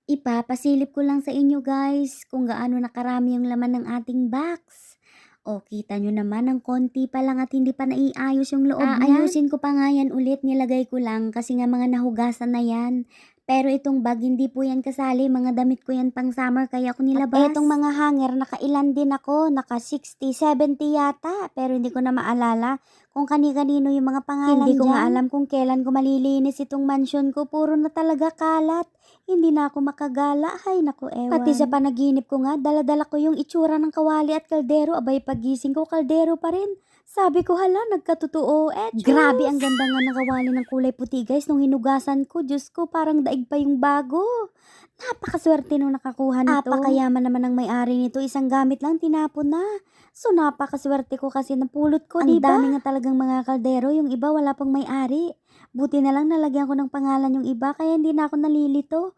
Ipapasilip ko lang sa inyo guys kung gaano nakarami yung laman ng ating box. O kita nyo naman ng konti pa lang at hindi pa naiayos yung loob niyan. Aayusin ko pa nga yan ulit, nilagay ko lang kasi nga mga nahugasan na yan. Pero itong bag hindi po yan kasali, mga damit ko yan pang summer kaya ako nilabas. At etong mga hanger, nakailan din ako, naka 60, 70 yata. Pero hindi ko na maalala kung kani-kanino yung mga pangalan Hindi ko dyan. nga alam kung kailan ko malilinis itong mansion ko, puro na talaga kalat. Hindi na ako makagala, ay naku ewan. Pati sa panaginip ko nga, dala-dala ko yung itsura ng kawali at kaldero, abay pagising ko kaldero pa rin. Sabi ko hala, nagkatotoo, Diyos. Grabe ang ganda nga ng kawali ng kulay puti guys, nung hinugasan ko, Diyos ko, parang daig pa yung bago. Napakaswerte nung nakakuha nito. Napakayaman naman ng may-ari nito, isang gamit lang tinapon na. So napakaswerte ko kasi napulot ko, diba? Ang dami nga talagang mga kaldero, yung iba wala pang may-ari. Buti na lang nalagyan ko ng pangalan yung iba kaya hindi na ako nalilito.